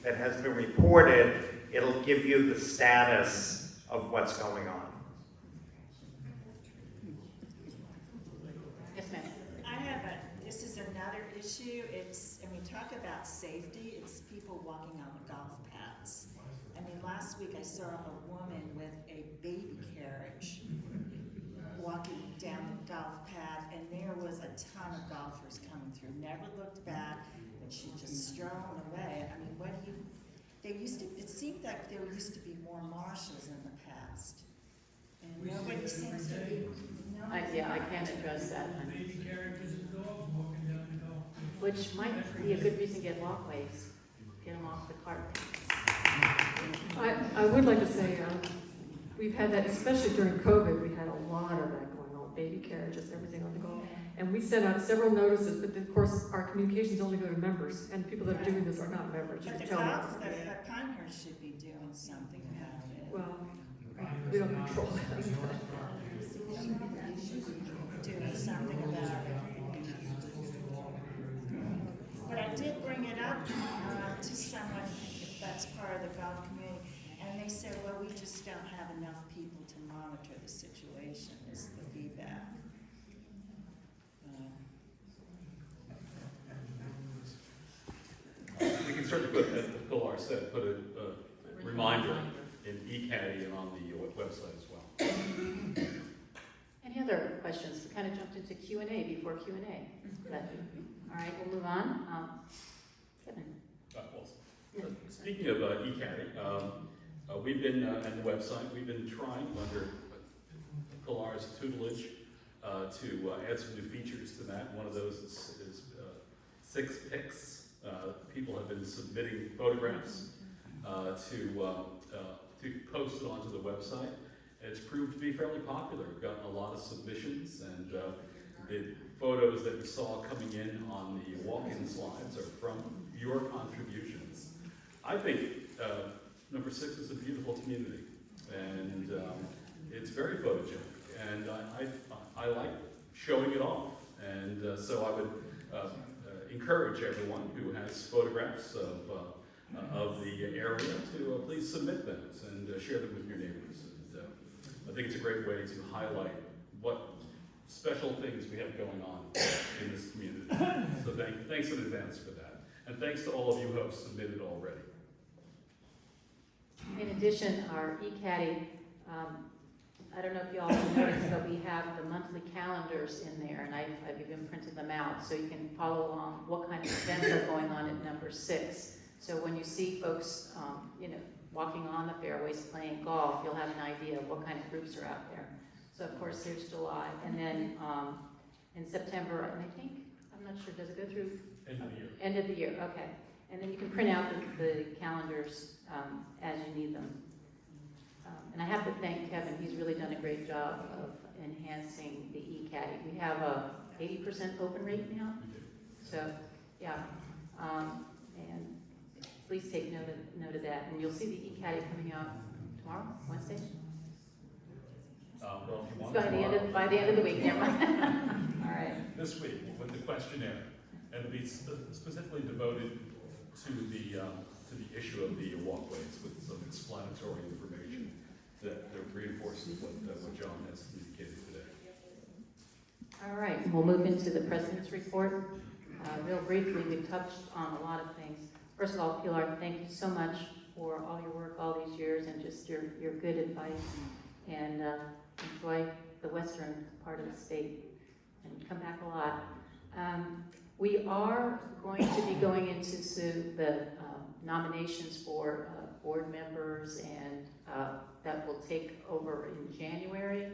that has been reported, it'll give you the status of what's going on. yes, ma'am. This is another issue. And we talk about safety, it's people walking on the golf paths. I mean, last week I saw a woman with a baby carriage walking down the golf path, and there was a ton of golfers coming through, never looked back, and she just strolling away. I mean, what do you, it seemed like there used to be more marshals in the past. And nobody seems to be, Yeah, I can't address that one. Which might be a good reason to get walkways, get them off the cart. I would like to say, we've had that, especially during COVID, we had a lot of that going on, baby carriages, everything on the go. And we sent out several notices, but of course, our communications only go to members, and people that are doing this are not members, you but can the tell golf, them. the Pinehurst should be doing something about it. Well, we don't control that. Doing something about it. But I did bring it up to someone that's part of the golf community, and they said, well, we just don't have enough people to monitor the situation, is the feedback. We can certainly put, as Pilar said, put a reminder in eCaddy and on the website as well. Any other questions? We kind of jumped into Q&A before Q&A. All right, we'll move on. Kevin. Speaking of eCaddy, we've been, and the website, we've been trying under Pilar's tutelage to add some new features to that. One of those is 6 pics. People have been submitting photographs to post it onto the website. It's proved to be fairly popular. We've gotten a lot of submissions, and the photos that you saw coming in on the walk-in slides are from your contributions. I think number 6 is a beautiful community, and it's very photogenic, and I like showing it off. And so I would encourage everyone who has photographs of the area to please submit those and share them with your neighbors. And I think it's a great way to highlight what special things we have going on in this community. So thanks in advance for that. And thanks to all of you who have submitted already. In addition, our eCaddy, I don't know if you all noticed, but we have the monthly calendars in there, and I've even printed them out, so you can follow along what kind of events are going on at number 6. So when you see folks, walking on the fairways playing golf, you'll have an idea of what kind of groups are out there. So of course, there's July, and then in September, and I think, I'm not sure, does it go through? End of the year. End of the year, okay. And then you can print out the calendars as you need them. And I have to thank Kevin, he's really done a great job of enhancing the eCaddy. We have a 80% open rate now, so yeah. And please take note of that. And you'll see the eCaddy coming out tomorrow, Wednesday? Well, if you want By the end of the week, never mind. All right. This week with the questionnaire, and it'll be specifically devoted to the issue of the walkways with some explanatory information that reinforces what John has communicated today. All right, we'll move into the President's report. Real briefly, we've touched on a lot of things. First of all, Pilar, thank you so much for all your work all these years and just your good advice. And enjoy the western part of the state and come back a lot. We are going to be going into the nominations for board members, and that will take over in January.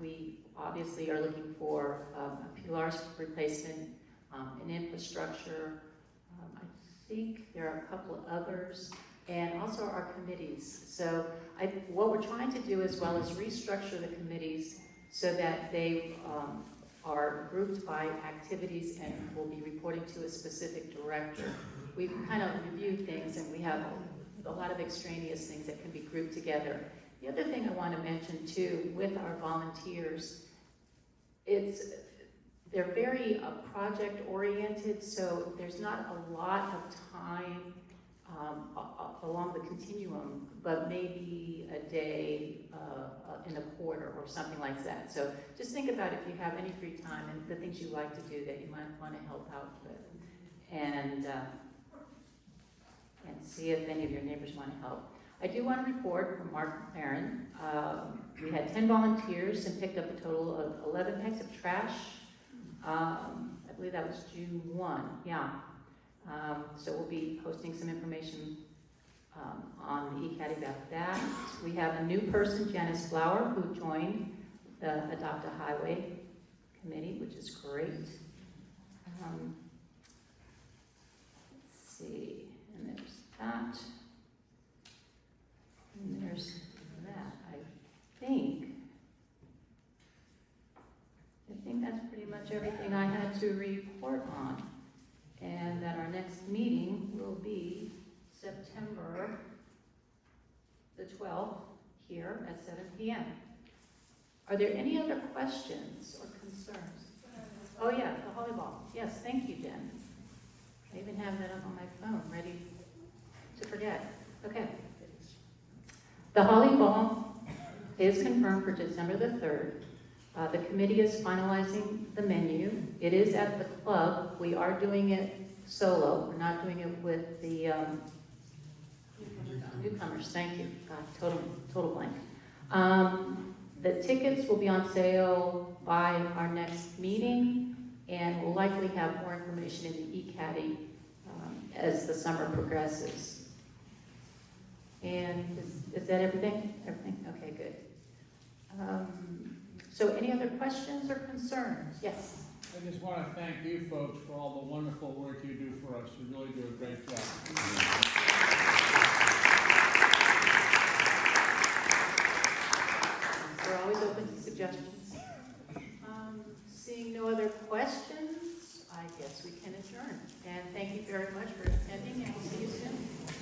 We obviously are looking for Pilar's replacement, an infrastructure. I think there are a couple of others, and also our committees. So what we're trying to do as well is restructure the committees so that they are grouped by activities and will be reporting to a specific director. We've kind of reviewed things, and we have a lot of extraneous things that can be grouped together. The other thing I want to mention too, with our volunteers, they're very project oriented, so there's not a lot of time along the continuum, but maybe a day in a quarter or something like that. So just think about if you have any free time and the things you like to do that you might want to help out with, and see if any of your neighbors want to help. I do want to report from Mark McLaren. We had 10 volunteers and picked up a total of 11 bags of trash. I believe that was June 1, yeah. So we'll be posting some information on the ECAT about that. We have a new person, Janice Flower, who joined the Adopt a Highway Committee, which is great. Let's see, and there's that. And there's that, I think that's pretty much everything I had to report on. And that our next meeting will be September the 12th here at 7 p.m. Are there any other questions or concerns? Oh yeah, the volleyball. Yes, thank you, Jen. I even have that up on my phone, ready to forget. Okay. The volleyball is confirmed for December the 3rd. The committee is finalizing the menu. It is at the club. We are doing it solo. We're not doing it with the newcomers. Thank you. God, total blank. The tickets will be on sale by our next meeting, and we'll likely have more information in the eCaddy as the summer progresses. And is that everything? Everything? Okay, good. So any other questions or concerns? Yes? I just want to thank you folks for all the wonderful work you do for us. You really do a great job. We're always open to suggestions. Seeing no other questions, I guess we can adjourn. And thank you very much for attending, and we'll see you soon.